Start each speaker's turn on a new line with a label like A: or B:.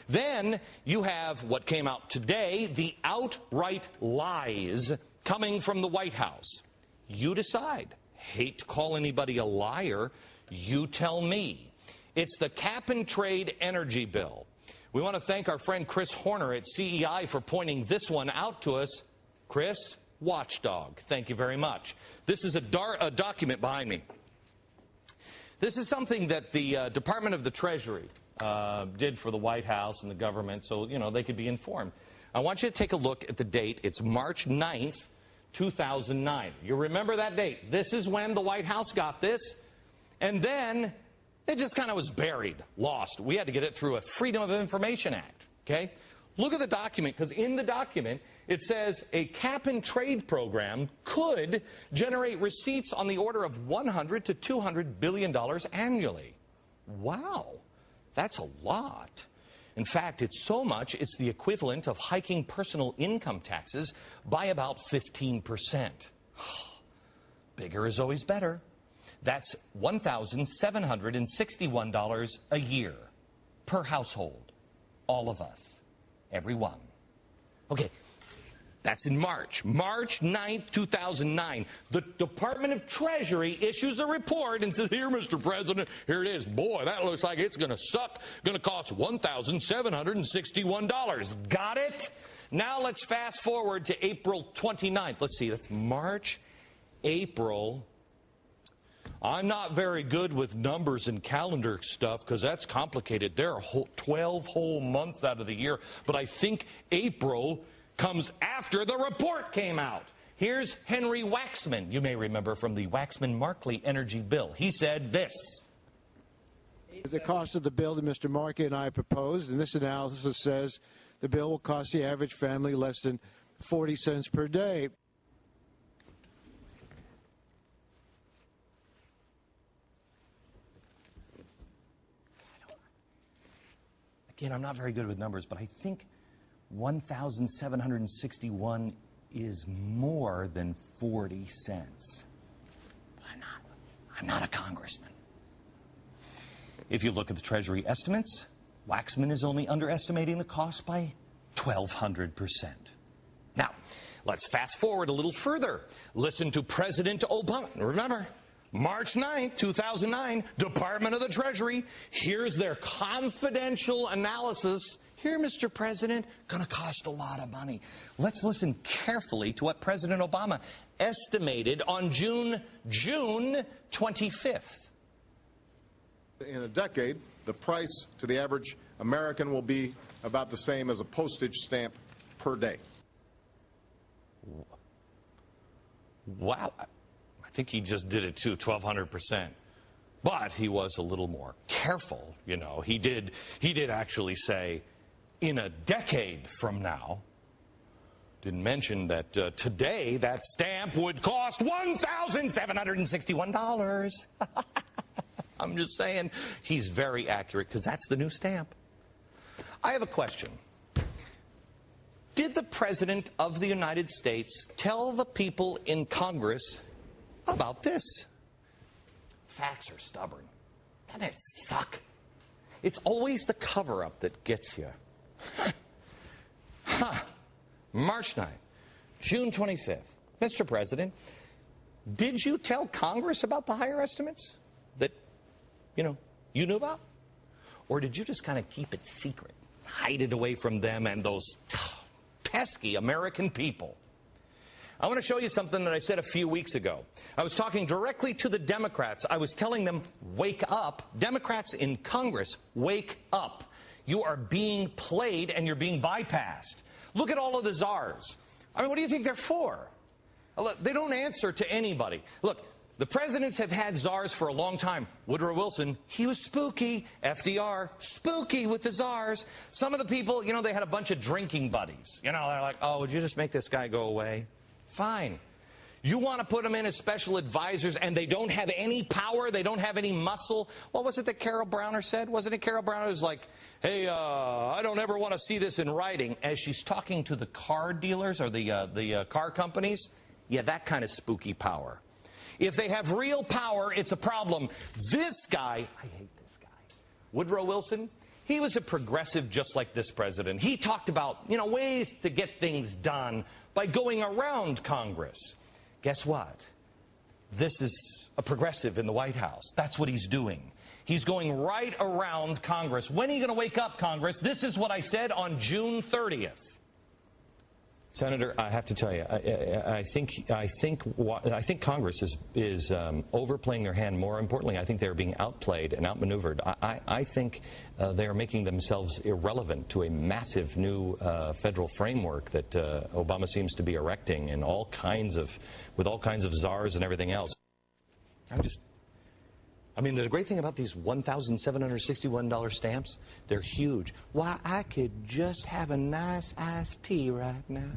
A: Then you have what came out today, the outright lies coming from the White House. You decide. Hate to call anybody a liar. You tell me. It's the cap-and-trade energy bill. We want to thank our friend Chris Horner at CEI for pointing this one out to us. Chris, watchdog, thank you very much. This is a document behind me. This is something that the Department of the Treasury did for the White House and the government so, you know, they could be informed. I want you to take a look at the date. It's March 9th, 2009. You remember that date. This is when the White House got this. And then it just kind of was buried, lost. We had to get it through a Freedom of Information Act, okay? Look at the document, because in the document, it says a cap-and-trade program could generate receipts on the order of $100 to $200 billion annually. Wow, that's a lot. In fact, it's so much, it's the equivalent of hiking personal income taxes by about 15%. Bigger is always better. That's $1,761 a year per household. All of us. Every one. Okay, that's in March. March 9th, 2009. The Department of Treasury issues a report and says, here, Mr. President, here it is. Boy, that looks like it's going to suck. Going to cost $1,761. Got it? Now let's fast forward to April 29th. Let's see, that's March, April. I'm not very good with numbers and calendar stuff because that's complicated. There are 12 whole months out of the year, but I think April comes after the report came out. Here's Henry Waxman. You may remember from the Waxman-Markley energy bill. He said this.
B: The cost of the bill that Mr. Markey and I proposed, and this analysis says the bill will cost the average family less than 40 cents per day.
A: Again, I'm not very good with numbers, but I think 1,761 is more than 40 cents. But I'm not a congressman. If you look at the Treasury estimates, Waxman is only underestimating the cost by 1,200%. Now, let's fast forward a little further. Listen to President Obama. Remember, March 9th, 2009, Department of the Treasury. Here's their confidential analysis. Here, Mr. President, going to cost a lot of money. Let's listen carefully to what President Obama estimated on June 25th.
C: In a decade, the price to the average American will be about the same as a postage stamp per day.
A: Wow. I think he just did it to 1,200%. But he was a little more careful, you know. He did actually say, in a decade from now. Didn't mention that today that stamp would cost $1,761. I'm just saying, he's very accurate because that's the new stamp. I have a question. Did the President of the United States tell the people in Congress about this? Facts are stubborn. Doesn't it suck? It's always the cover-up that gets you. March 9th, June 25th. Mr. President, did you tell Congress about the higher estimates that, you knew about? Or did you just kind of keep it secret, hide it away from them and those pesky American people? I want to show you something that I said a few weeks ago. I was talking directly to the Democrats. I was telling them, wake up. Democrats in Congress, wake up. You are being played and you're being bypassed. Look at all of the czars. I mean, what do you think they're for? They don't answer to anybody. Look, the presidents have had czars for a long time. Woodrow Wilson, he was spooky. FDR, spooky with the czars. Some of the people, they had a bunch of drinking buddies. They're like, oh, would you just make this guy go away? Fine. You want to put them in as special advisors and they don't have any power, they don't have any muscle. What was it that Carol Browner said? Wasn't it Carol Browner was like, hey, I don't ever want to see this in writing, as she's talking to the car dealers or the car companies? Yeah, that kind of spooky power. If they have real power, it's a problem. This guy, I hate this guy. Woodrow Wilson, He was a progressive just like this president. He talked about, ways to get things done by going around Congress. Guess what? This is a progressive in the White House. That's what he's doing. He's going right around Congress. When are you going to wake up, Congress? This is what I said on June 30th. Senator, I have to tell you, I think Congress is overplaying their hand. More importantly, I think they're being outplayed and outmaneuvered. I think they are making themselves irrelevant to a massive new federal framework that Obama seems to be erecting, and with all kinds of czars and everything else. The great thing about these $1,761 stamps, they're huge. Why, I could just have a nice iced tea right now.